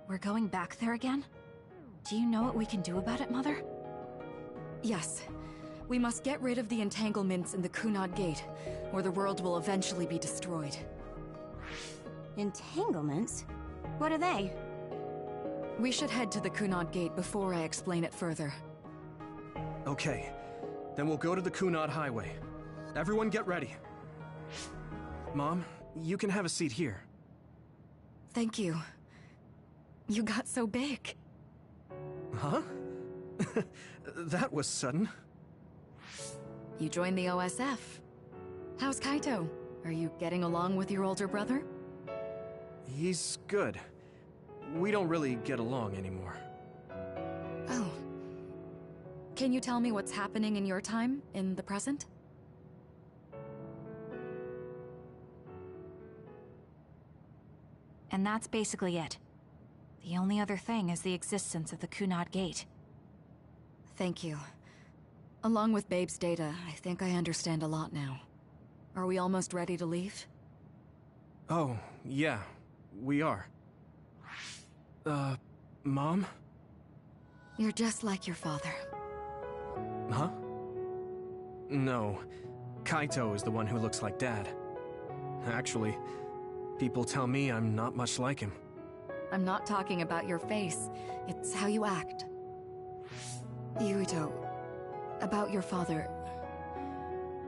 We're going back there again? Do you know what we can do about it, Mother? Yes. We must get rid of the entanglements in the Kunad Gate, or the world will eventually be destroyed. Entanglements? What are they? We should head to the Kunad Gate before I explain it further. Okay. Then we'll go to the Kunad Highway. Everyone get ready. Mom, you can have a seat here. Thank you. You got so big. Huh? That was sudden. You joined the OSF. How's Kaito? Are you getting along with your older brother? He's good. We don't really get along anymore. Oh. Can you tell me what's happening in your time, in the present? And that's basically it. The only other thing is the existence of the Kunad Gate. Thank you. Along with Babe's data, I think I understand a lot now. Are we almost ready to leave? Oh, yeah, we are. Mom? You're just like your father. Huh? No, Kaito is the one who looks like Dad. Actually, people tell me I'm not much like him. I'm not talking about your face. It's how you act. Yuito, about your father...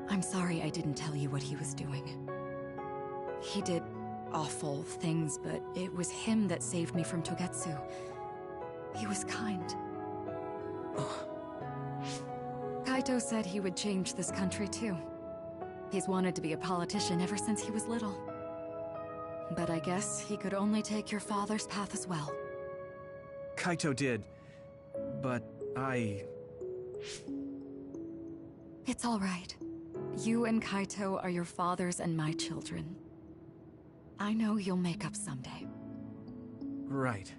I'm sorry I didn't tell you what he was doing. He did awful things, but it was him that saved me from Togetsu. He was kind. Kaito said he would change this country too. He's wanted to be a politician ever since he was little. But I guess he could only take your father's path as well. Kaito did, but It's all right. You and Kaito are your father's and my children. I know you'll make up someday. Right.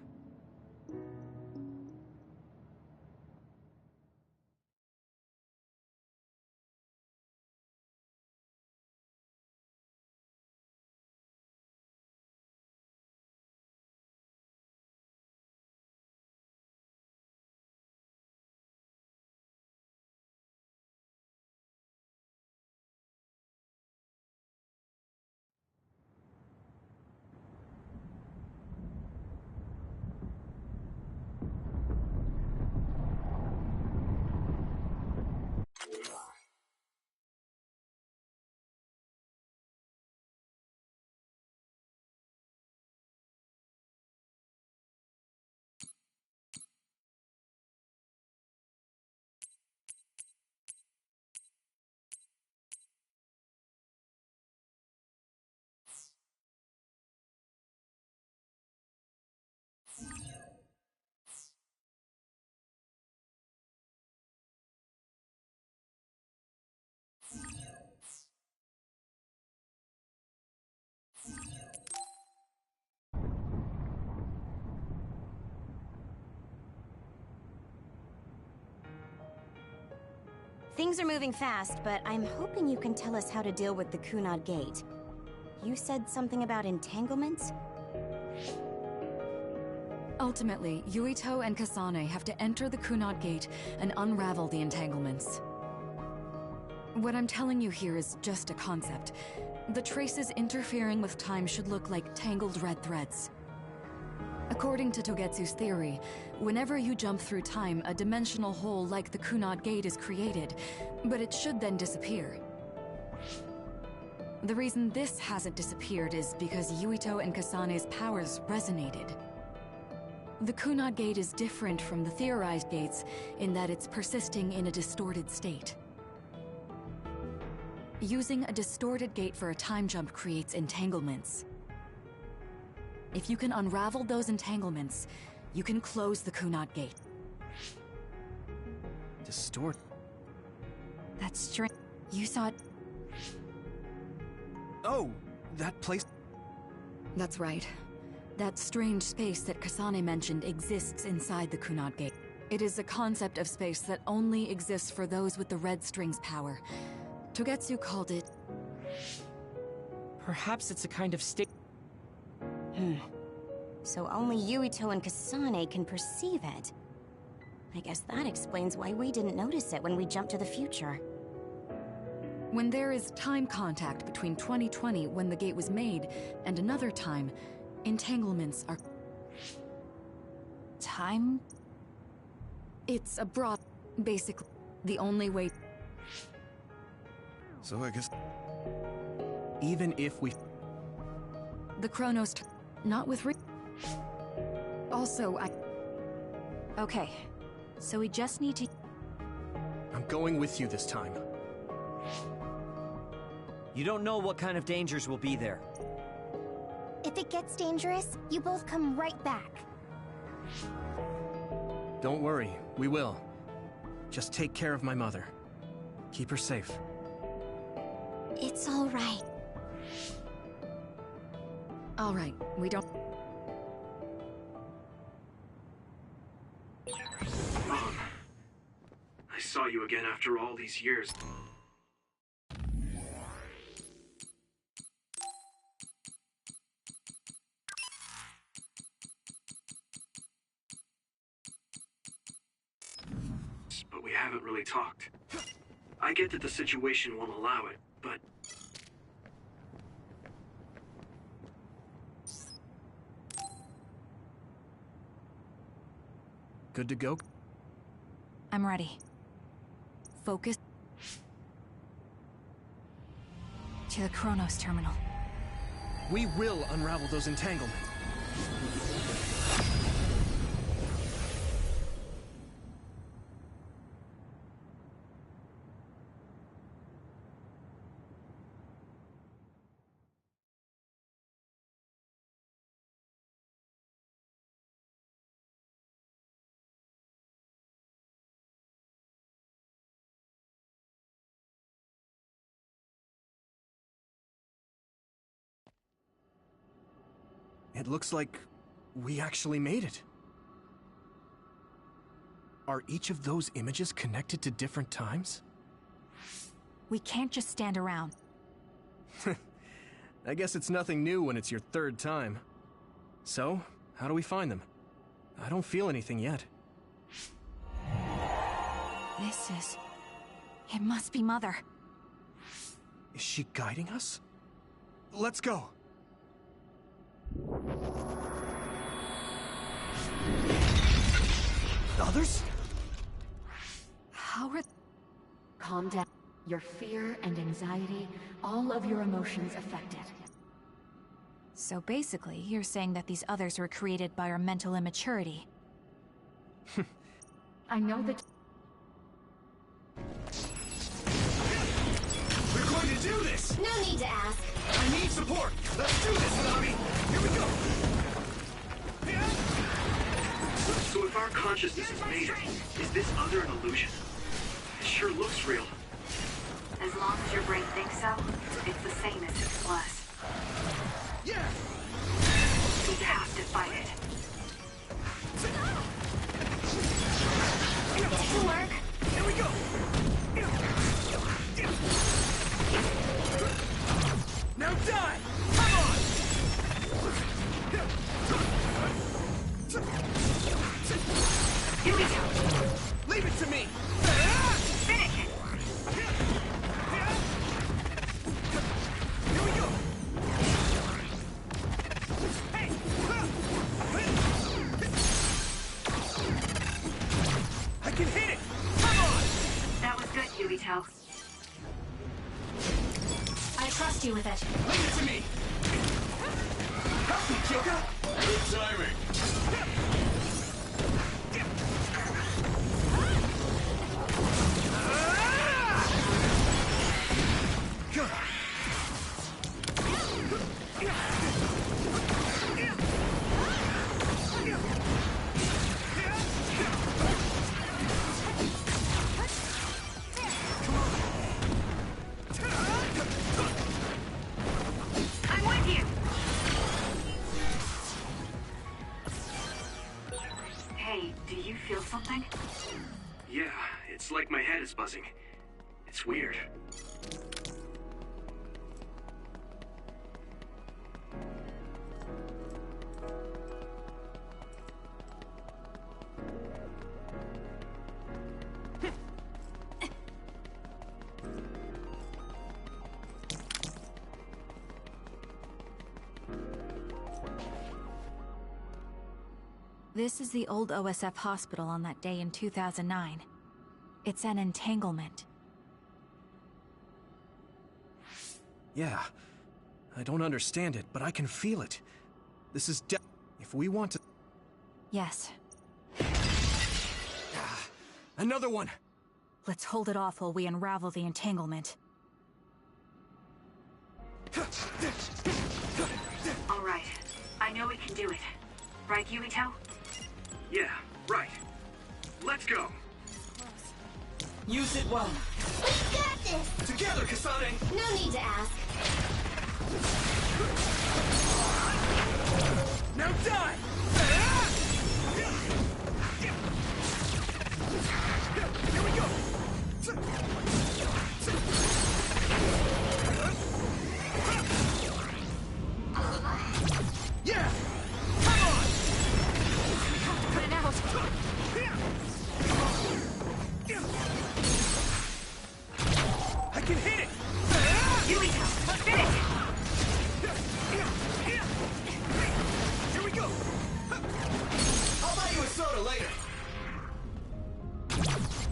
Things are moving fast, but I'm hoping you can tell us how to deal with the Kunad Gate. You said something about entanglements? Ultimately, Yuito and Kasane have to enter the Kunad Gate and unravel the entanglements. What I'm telling you here is just a concept. The traces interfering with time should look like tangled red threads. According to Togetsu's theory, whenever you jump through time, a dimensional hole like the Kunad Gate is created, but it should then disappear. The reason this hasn't disappeared is because Yuito and Kasane's powers resonated. The Kunad Gate is different from the theorized gates in that it's persisting in a distorted state. Using a distorted gate for a time jump creates entanglements. If you can unravel those entanglements, you can close the Kunad Gate. Distort. That's strange. You saw it. Oh, that place. That's right. That strange space that Kasane mentioned exists inside the Kunad Gate. It is a concept of space that only exists for those with the red string's power. Togetsu called it... Perhaps it's a kind of state. so only Yuito and Kasane can perceive it. I guess that explains why we didn't notice it when we jumped to the future. When there is time contact between 2020, when the gate was made, and another time, entanglements are... Time? It's a broad... basically, the only way... So I guess... Even if we... The Chronos... not with Also, Okay, so we just need to... I'm going with you this time. You don't know what kind of dangers will be there. If it gets dangerous, you both come right back. Don't worry, we will. Just take care of my mother. Keep her safe. It's all right. all right, we don't... Mom, I saw you again after all these years. But we haven't really talked. I get that the situation won't allow it, but... Good to go? I'm ready. Focus. To the Chronos terminal. We will unravel those entanglements. It looks like we actually made it. Are each of those images connected to different times? We can't just stand around. I guess it's nothing new when it's your third time. So, how do we find them? I don't feel anything yet. This is... It must be Mother. Is she guiding us? Let's go! Others? How are... Calm down. Your fear and anxiety, all of your emotions affected. So basically, you're saying that these others were created by our mental immaturity. I know that... We're going to do this! No need to ask. I need support! Let's do this, Nami! Here we go! So if our consciousness has made it, is this other an illusion? It sure looks real. As long as your brain thinks so, it's the same as 6 plus. Yeah! We have to fight it. This can work. Here we go! Now die! Come on! Here we go. Leave it to me! Finish it. Here we go! Hey! I can hit it! Come on! That was good, Yuito. I trust you with it. Leave it to me! Help me, Kyoka! Good timing! I'm with you. Hey, do you feel something? Yeah, it's like my head is buzzing. It's weird. This is the old OSF hospital on that day in 2009. It's an entanglement. Yeah. I don't understand it, but I can feel it. This is if we want to... Yes. Another one! Let's hold it off while we unravel the entanglement. All right. I know we can do it. Right, Yuito? Yeah, right. Let's go. Use it well. We got this! Together, Kasane! No need to ask. Now die! Here we go! Yeah! Come on! Put it out! I can hit it! Yuito, finish! Here we go! I'll buy you a soda later!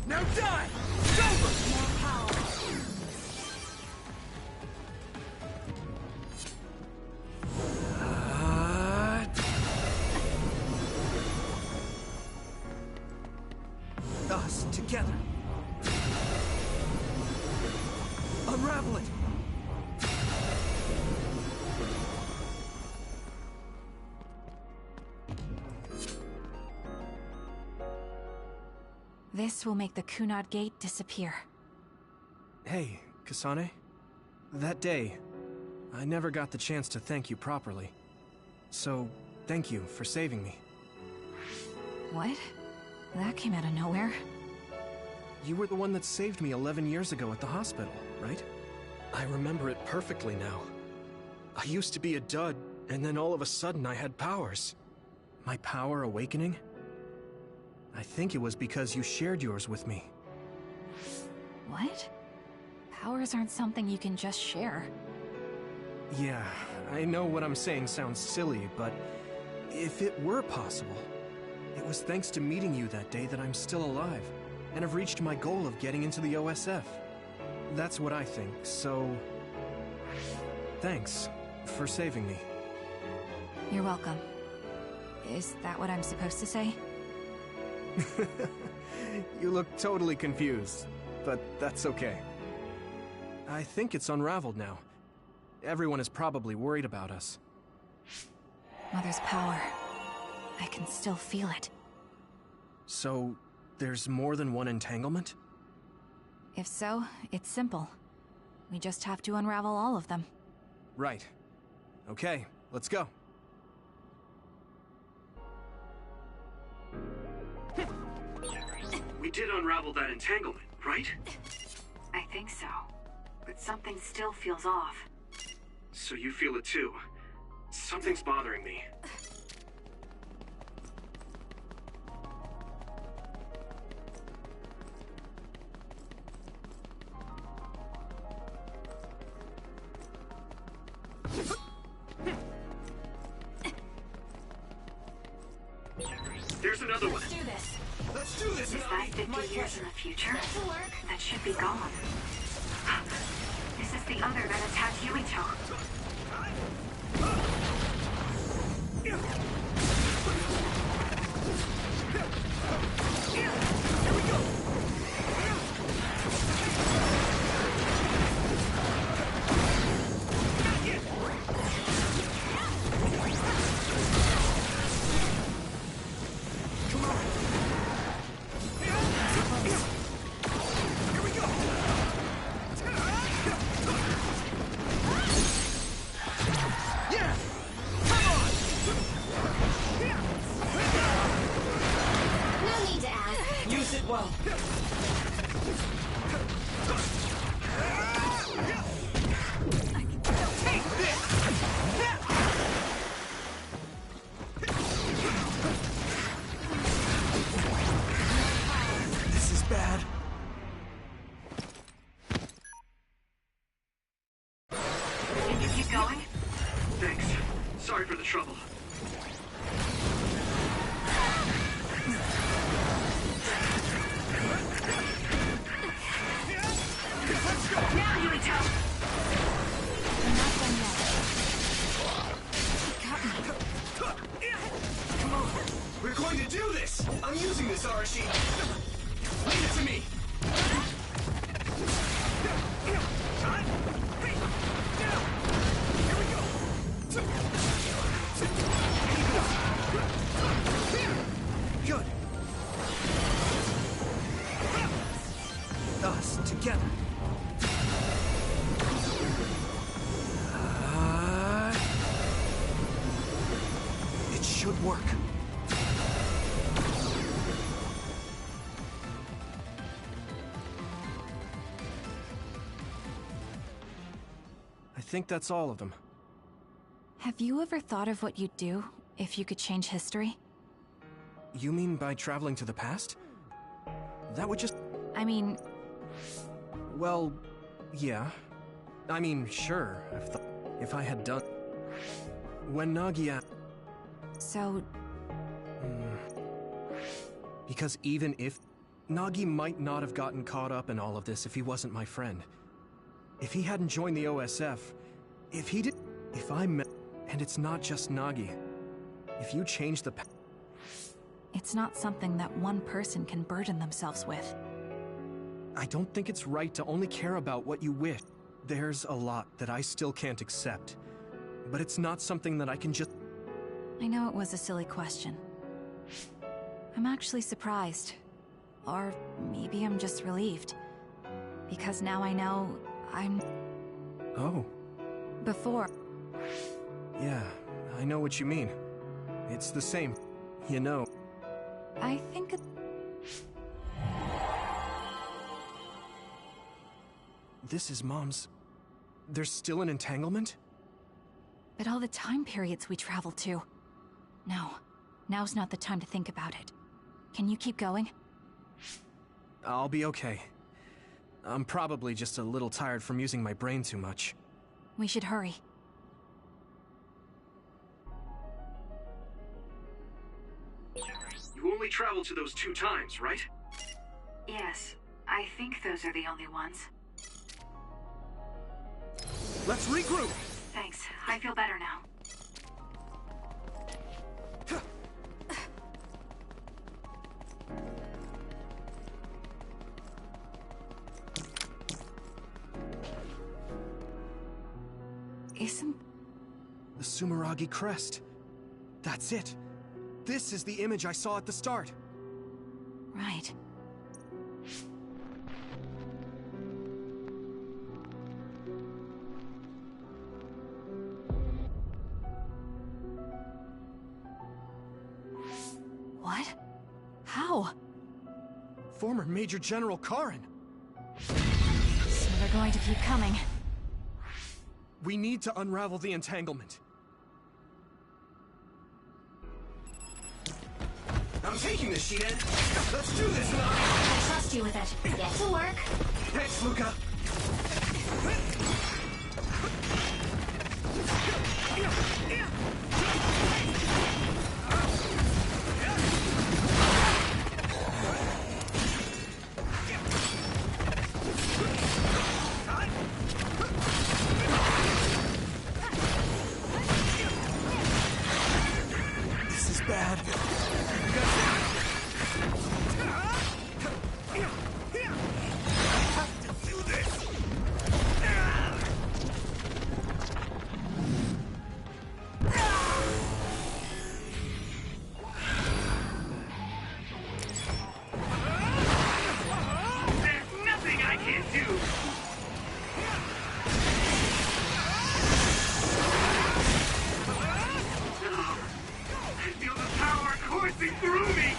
Now die! It's over! More power. Us, together. Unravel it! This will make the Kunad Gate disappear. Hey, Kasane. That day, I never got the chance to thank you properly. So, thank you for saving me. What? That came out of nowhere. You were the one that saved me 11 years ago at the hospital, right? I remember it perfectly now. I used to be a dud, and then all of a sudden I had powers. My power awakening? I think it was because you shared yours with me. What? Powers aren't something you can just share. Yeah, I know what I'm saying sounds silly, but if it were possible, it was thanks to meeting you that day that I'm still alive, and have reached my goal of getting into the OSF. That's what I think, so... thanks for saving me. You're welcome. Is that what I'm supposed to say? You look totally confused, but that's okay. I think it's unraveled now. Everyone is probably worried about us. Mother's power. I can still feel it. So, there's more than one entanglement? If so, it's simple. We just have to unravel all of them. Right. Okay, let's go. We did unravel that entanglement, right? I think so. But something still feels off. So you feel it too. Something's bothering me. There's another one. Let's do this. Let's do this, Is that 50 years in the future? This'll work. That should be gone. This is the other that attacked Yuito. No need to ask. Use it well. This is bad. Can you keep going? Thanks. Sorry for the trouble. going to do this! I'm using this Arashi! Leave it to me! Here we go! Good! Us, together. It should work. I think that's all of them. Have you ever thought of what you'd do if you could change history? You mean by traveling to the past? That would just... I mean, Well, yeah. I mean, sure, if I had done... When Nagi so Because even if... Nagi might not have gotten caught up in all of this if he wasn't my friend. If he hadn't joined the OSF, if he did... If I met... And it's not just Nagi. If you change the... it's not something that one person can burden themselves with. I don't think it's right to only care about what you wish. There's a lot that I still can't accept. But it's not something that I can just... I know it was a silly question. I'm actually surprised. Or maybe I'm just relieved. Because now I know I'm... Oh. Before. Yeah, I know what you mean. It's the same. You know. I think This is Mom's... There's still an entanglement? but all the time periods we travel to. No, now's not the time to think about it. Can you keep going? I'll be okay. I'm probably just a little tired from using my brain too much. We should hurry. You only traveled to those 2 times, right? Yes, I think those are the only ones. Let's regroup! Thanks, I feel better now. Isn't... The Sumeragi crest. That's it. This is the image I saw at the start. right. What? How? Former Major General Karin. So they're going to keep coming. We need to unravel the entanglement. I'm taking this, Shiden! Let's do this now! I trust you with it. Get to work. Thanks, Luca! This is bad. There's nothing I can't do! I feel the power coursing through me!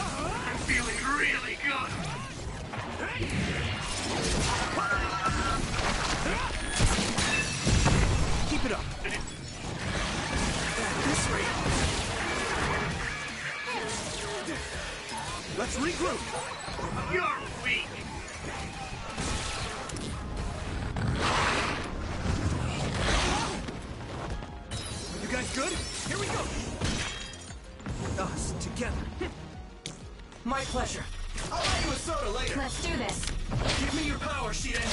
I'm feeling really good! Keep it up. At this rate. Let's regroup. You're weak! You guys good? Here we go. Us together. My pleasure. I'll buy you a soda later. Let's do this. Give me your power, Shiden.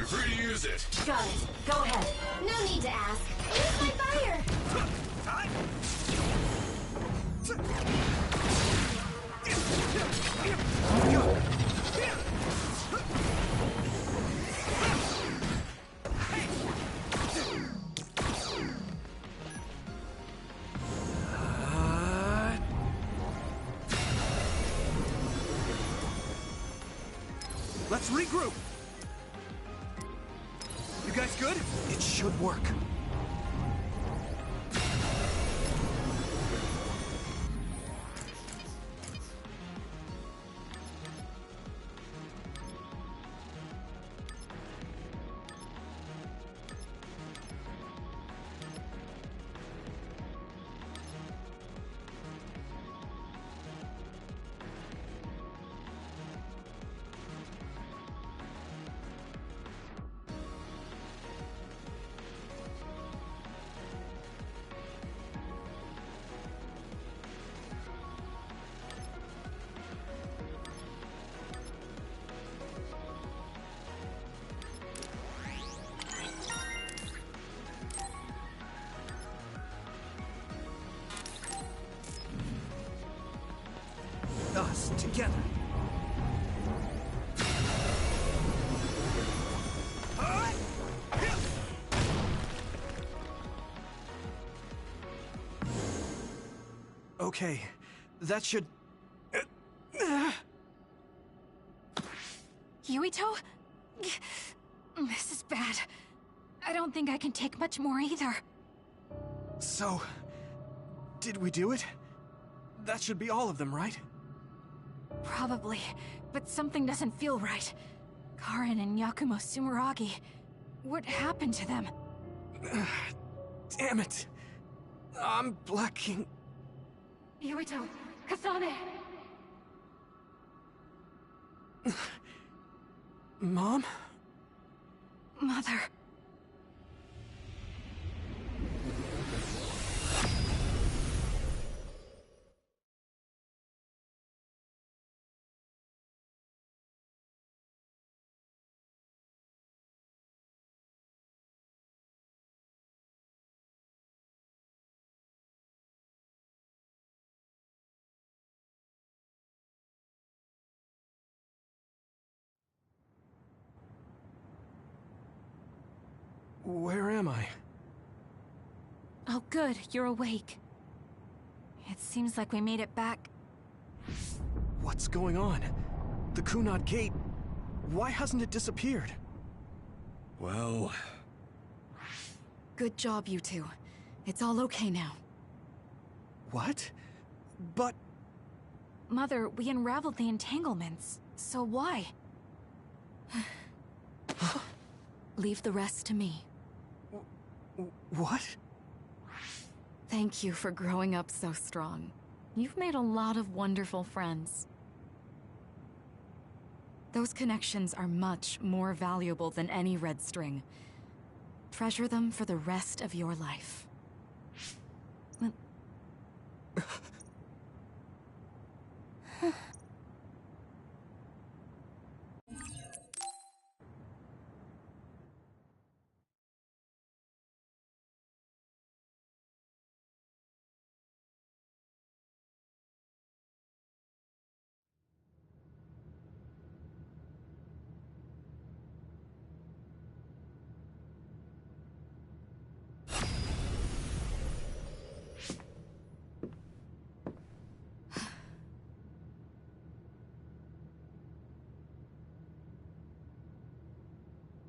free to use it. Got it. Go ahead. No need to ask. Where's my fire? Let's regroup. You guys good? It should work. Us together. Okay, that should... Yuito? This is bad. I don't think I can take much more either. So, did we do it? That should be all of them, right? Probably, but something doesn't feel right. Karin and Yakumo Sumeragi. What happened to them? Damn it. I'm blacking... Yuito, Kasane! Mom? Mother. Where am I? Oh good, you're awake. It seems like we made it back. What's going on? The Kunad Gate... Why hasn't it disappeared? Well... Good job, you two. It's all okay now. What? But... Mother, we unraveled the entanglements, so why? Leave the rest to me. What? Thank you for growing up so strong. You've made a lot of wonderful friends. Those connections are much more valuable than any red string. Treasure them for the rest of your life.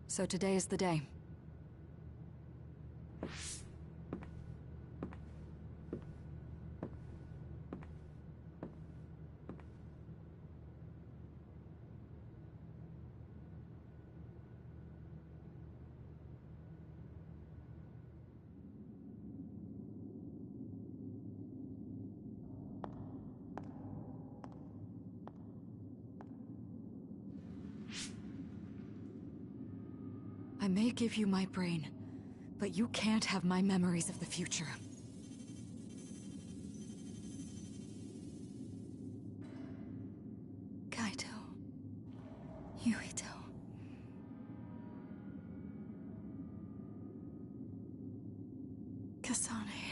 So today is the day. I may give you my brain, but you can't have my memories of the future. Kaito. Yuito. Kasane.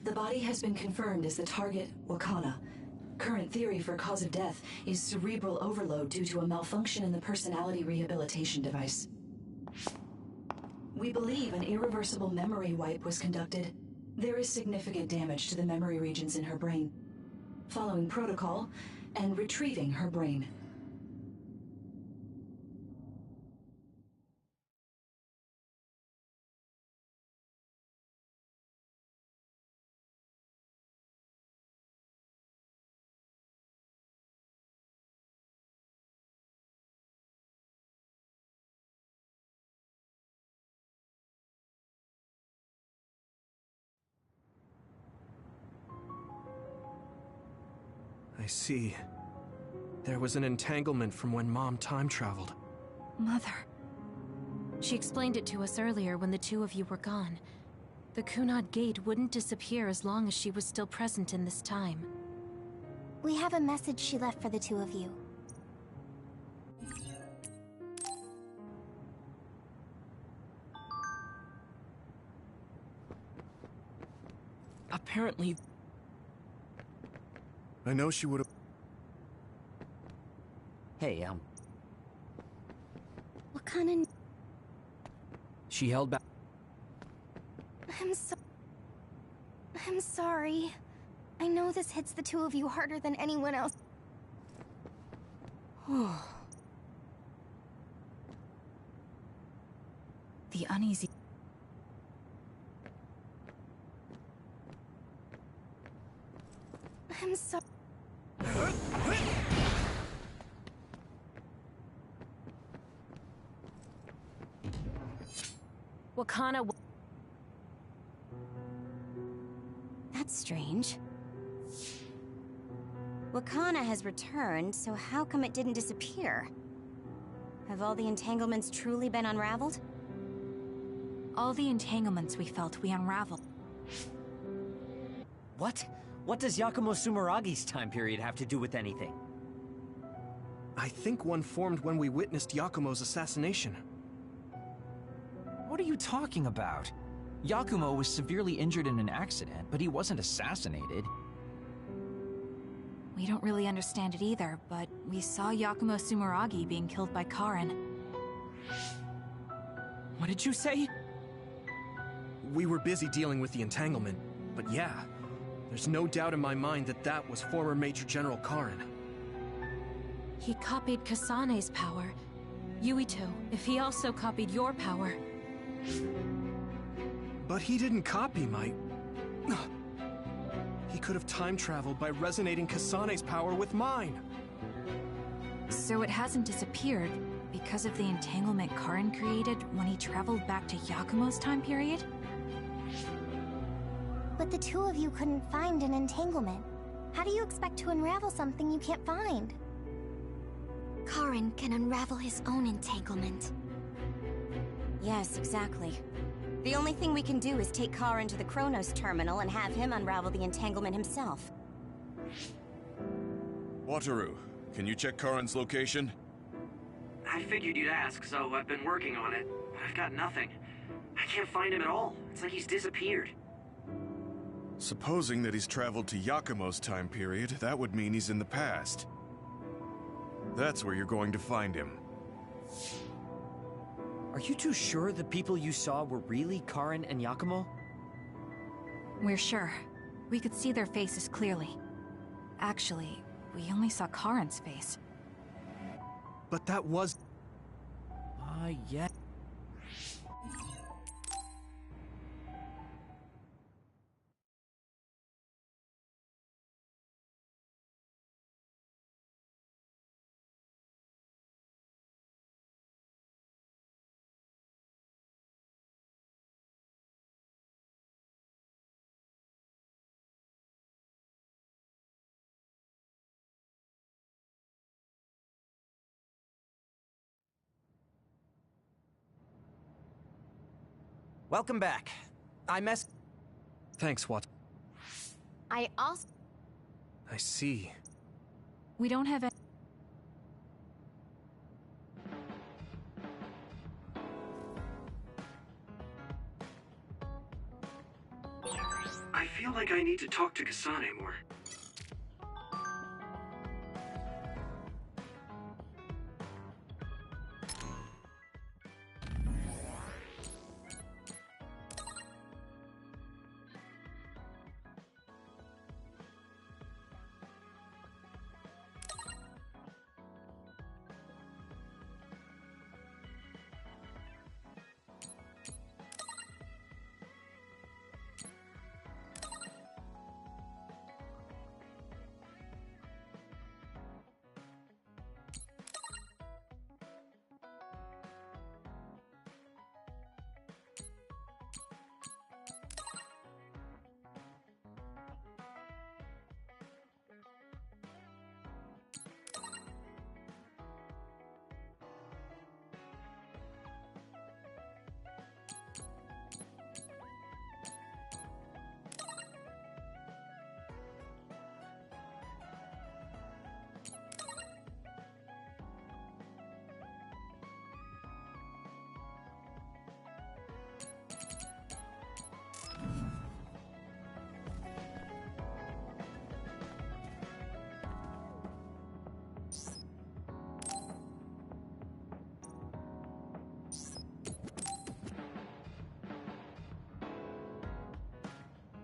The body has been confirmed as the target, Wakana. Current theory for cause of death is cerebral overload due to a malfunction in the personality rehabilitation device. We believe an irreversible memory wipe was conducted. There is significant damage to the memory regions in her brain. Following protocol and retrieving her brain. I see. There was an entanglement from when Mom time traveled. Mother. She explained it to us earlier when the two of you were gone. The Kunad Gate wouldn't disappear as long as she was still present in this time. We have a message she left for the two of you. Apparently... I know she would've... Hey, What kind of... She held back... I'm sorry. I know this hits the two of you harder than anyone else. The uneasy... I'm sorry. Wakana... That's strange. Wakana has returned, so how come it didn't disappear? Have all the entanglements truly been unraveled? All the entanglements we felt, we unraveled. what? What does Yakumo Sumeragi's time period have to do with anything? I think one formed when we witnessed Yakumo's assassination. What are you talking about? Yakumo was severely injured in an accident, but he wasn't assassinated. We don't really understand it either, but we saw Yakumo Sumeragi being killed by Karin. What did you say? We were busy dealing with the entanglement, but yeah, there's no doubt in my mind that that was former Major General Karin. He copied Kasane's power. Yuito, if he also copied your power... But he didn't copy my... He could have time traveled by resonating Kasane's power with mine. So it hasn't disappeared because of the entanglement Karin created when he traveled back to Yakumo's time period? But the two of you couldn't find an entanglement. How do you expect to unravel something you can't find? Karin can unravel his own entanglement. Yes, exactly. The only thing we can do is take Karin to the Chronos terminal and have him unravel the entanglement himself. Wataru, can you check Karin's location? I figured you'd ask, so I've been working on it. I've got nothing. I can't find him at all. It's like he's disappeared. Supposing that he's traveled to Yakumo's time period, that would mean he's in the past. That's where you're going to find him. Are you too sure the people you saw were really Karin and Yakumo? We're sure. We could see their faces clearly. Actually, we only saw Karin's face. But that was... Yeah. Welcome back. Thanks, Wat. I also... I see. We don't have any... I feel like I need to talk to Kasane more.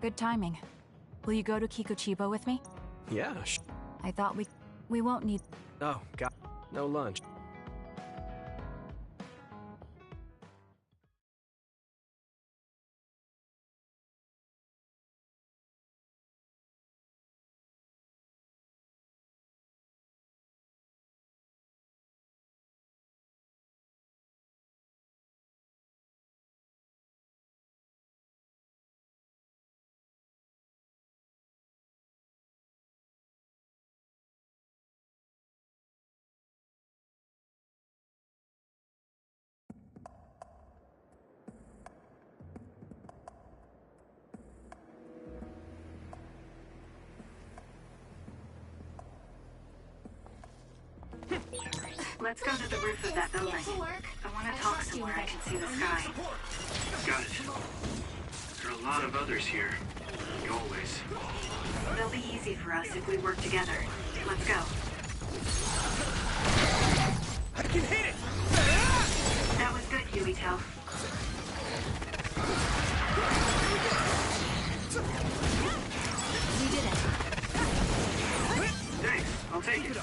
Good timing. Will you go to Kikuchiba with me? Yeah, I thought we won't need... Oh, got no lunch. Let's go to the roof of that building. I want to talk somewhere I can see the sky. Got it. There are a lot of others here. Like always. They'll be easy for us if we work together. Let's go. I can hit it! That was good, Yuito. We did it. Thanks, I'll take it.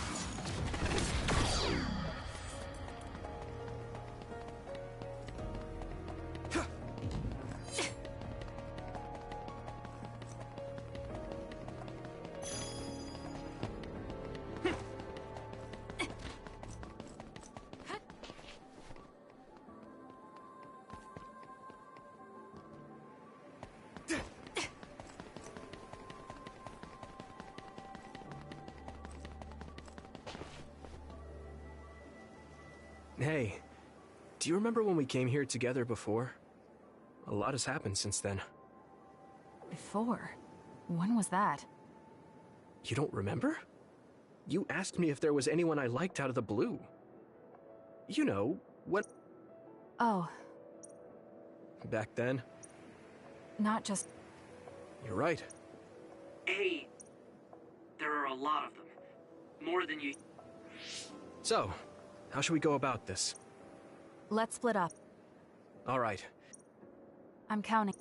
Hey, do you remember when we came here together before? A lot has happened since then. Before? When was that? You don't remember? You asked me if there was anyone I liked out of the blue. You know, when... Oh. Back then? Not just... You're right. Hey, there are a lot of them. More than you... So, how should we go about this? Let's split up. All right. I'm counting.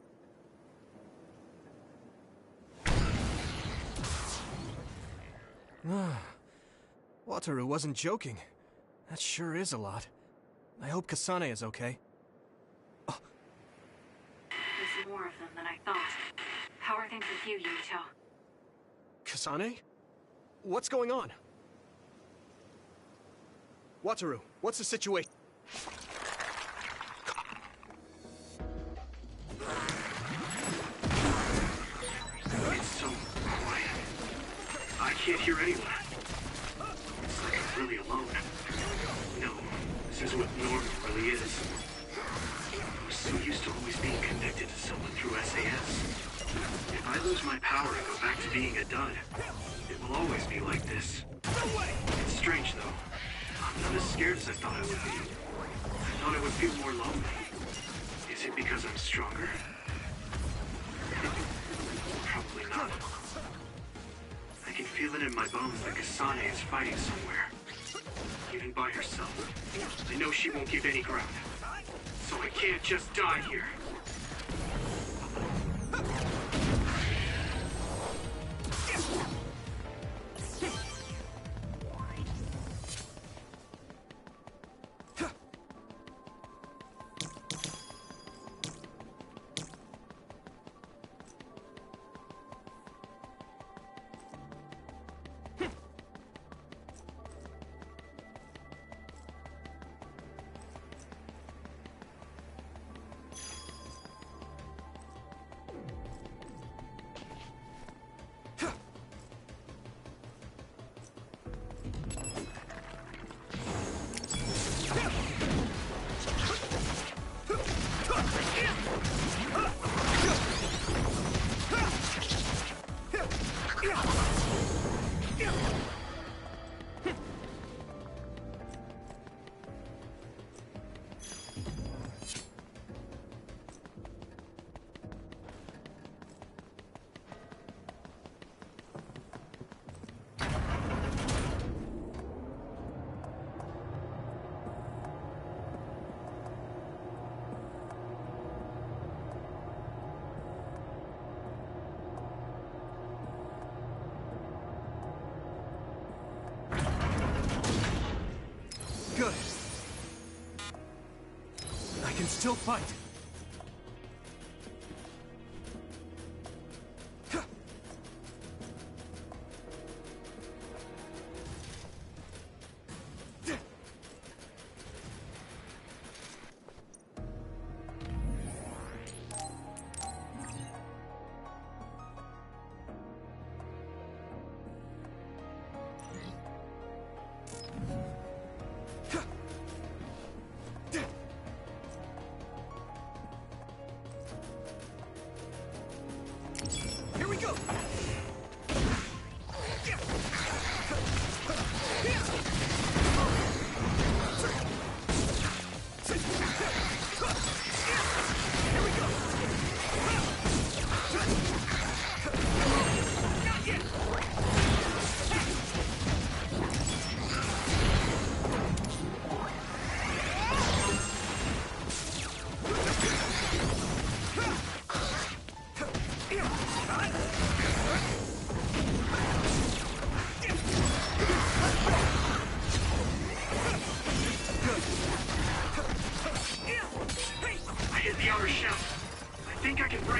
Wataru wasn't joking. That sure is a lot. I hope Kasane is okay. Oh. There's more of them than I thought. How are things with you, Yuito? Kasane? What's going on? Wataru, what's the situation? It's so quiet. I can't hear anyone. It's like I'm really alone. No, this is what normal really is. I was so used to always being connected. connected to someone through SAS. If I lose my power and go back to being a dud, it will always be like this. It's strange, though. I'm not as scared as I thought I would be. I thought I would feel more lonely. Is it because I'm stronger? Probably not. I can feel it in my bones that Kasane is fighting somewhere. Even by herself. I know she won't give any ground. So I can't just die here. Good. I can still fight. Here we go!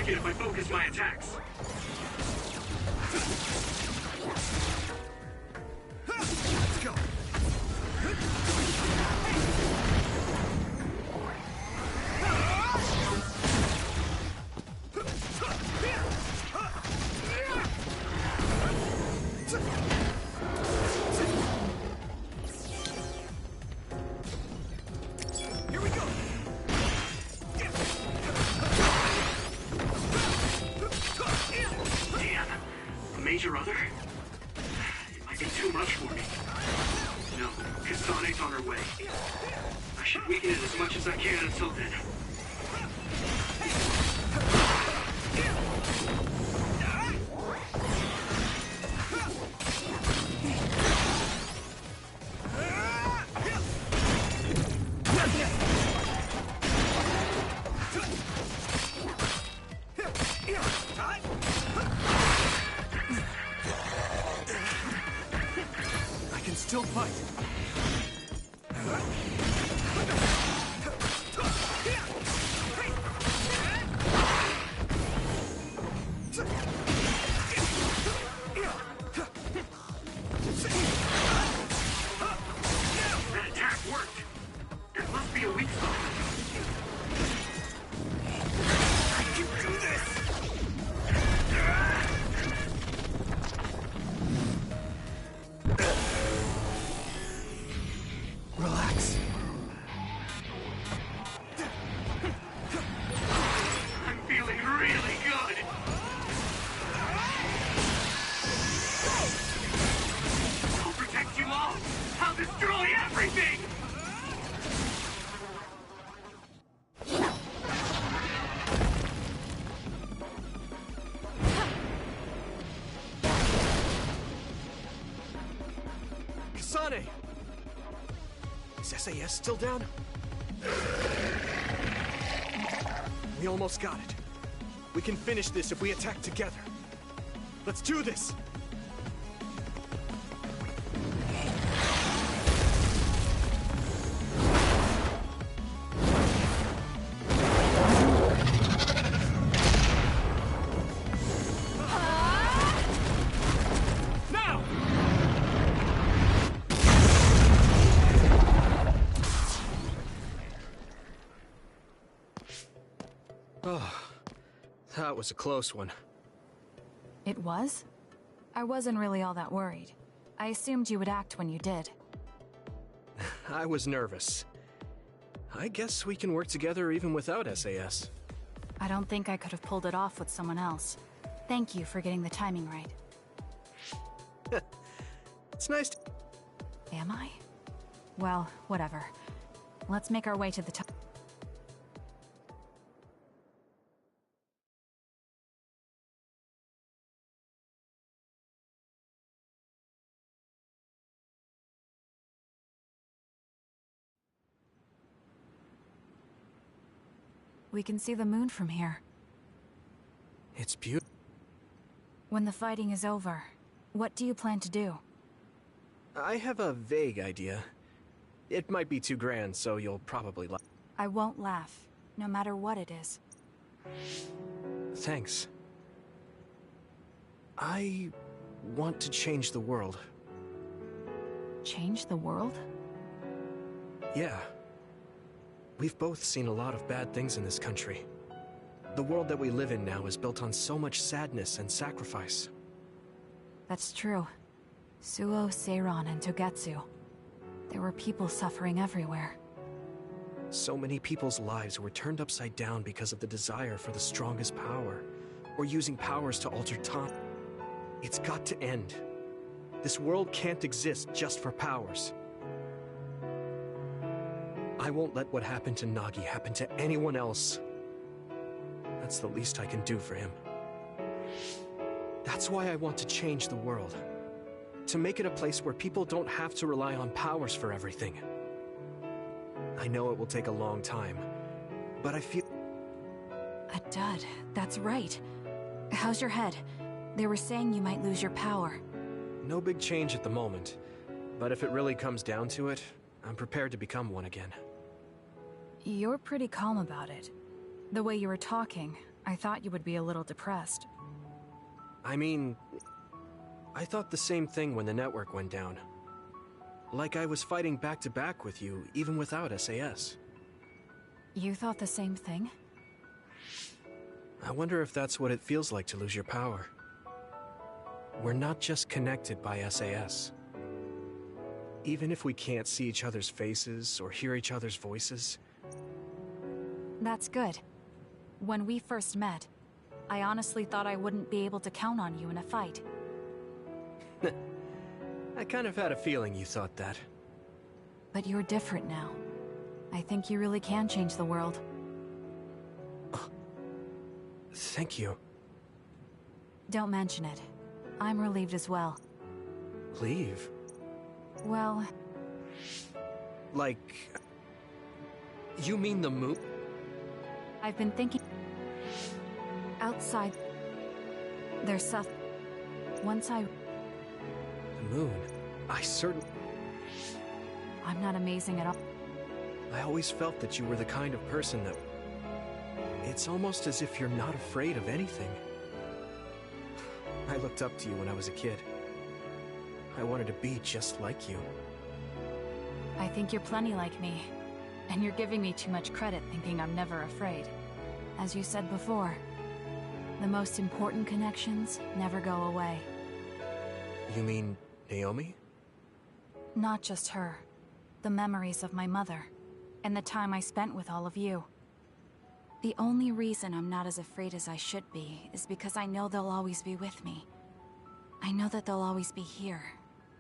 If I focus my attacks. Let's go. Here we go. Major other? It might be too much for me. No, Kasane's on her way. I should weaken it as much as I can until then. Still fight. That attack worked. There must be a weak spot. I can do this. Relax. Is SAS still down? We almost got it. We can finish this if we attack together. Let's do this! Oh, that was a close one. It was? I wasn't really all that worried. I assumed you would act when you did. I was nervous. I guess we can work together even without SAS. I don't think I could have pulled it off with someone else. Thank you for getting the timing right. It's nice to... Am I? Well, whatever. Let's make our way to the top. We can see the moon from here. It's beautiful. When the fighting is over, what do you plan to do? I have a vague idea. It might be too grand, so you'll probably laugh. I won't laugh, no matter what it is. Thanks. I want to change the world. Change the world? Yeah. We've both seen a lot of bad things in this country. The world that we live in now is built on so much sadness and sacrifice. That's true. Suo, Seiron, and Togetsu. There were people suffering everywhere. So many people's lives were turned upside down because of the desire for the strongest power, or using powers to alter time. It's got to end. This world can't exist just for powers. I won't let what happened to Nagi happen to anyone else. That's the least I can do for him. That's why I want to change the world. To make it a place where people don't have to rely on powers for everything. I know it will take a long time, but I feel... A dud, that's right. How's your head? They were saying you might lose your power. No big change at the moment, but if it really comes down to it, I'm prepared to become one again. You're pretty calm about it. The way you were talking, I thought you would be a little depressed. I mean, I thought the same thing when the network went down. Like I was fighting back-to-back with you, even without SAS. You thought the same thing? I wonder if that's what it feels like to lose your power. We're not just connected by SAS. Even if we can't see each other's faces or hear each other's voices. That's good. When we first met, I honestly thought I wouldn't be able to count on you in a fight. I kind of had a feeling you thought that. But you're different now. I think you really can change the world. Thank you. Don't mention it. I'm relieved as well. Leave? Well... Like... You mean the moon? I've been thinking... Outside... There's stuff... Once I... The moon? I certainly... I'm not amazing at all. I always felt that you were the kind of person that... It's almost as if you're not afraid of anything. I looked up to you when I was a kid. I wanted to be just like you. I think you're plenty like me. And you're giving me too much credit thinking I'm never afraid. As you said before, the most important connections never go away. You mean Naomi? Not just her. The memories of my mother. And the time I spent with all of you. The only reason I'm not as afraid as I should be is because I know they'll always be with me. I know that they'll always be here,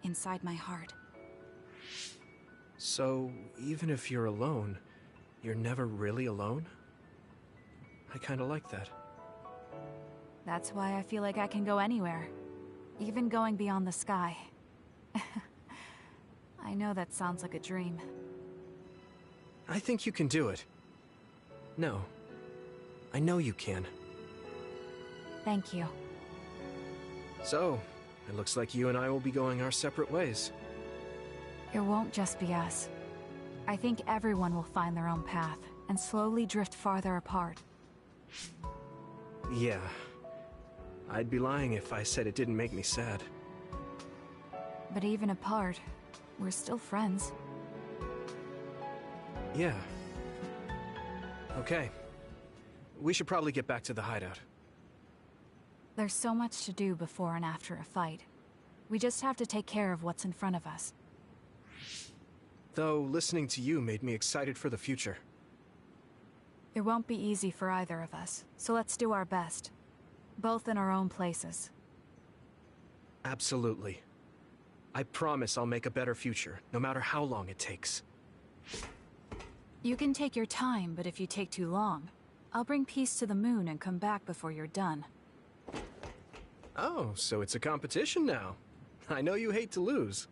inside my heart. So, even if you're alone, you're never really alone? I kinda like that. That's why I feel like I can go anywhere. Even going beyond the sky. I know that sounds like a dream. I think you can do it. No. I know you can. Thank you. So, it looks like you and I will be going our separate ways. It won't just be us. I think everyone will find their own path, and slowly drift farther apart. Yeah. I'd be lying if I said it didn't make me sad. But even apart, we're still friends. Yeah. Okay. We should probably get back to the hideout. There's so much to do before and after a fight. We just have to take care of what's in front of us. Though, listening to you made me excited for the future. It won't be easy for either of us, so let's do our best. Both in our own places. Absolutely. I promise I'll make a better future, no matter how long it takes. You can take your time, but if you take too long, I'll bring peace to the moon and come back before you're done. Oh, so it's a competition now. I know you hate to lose.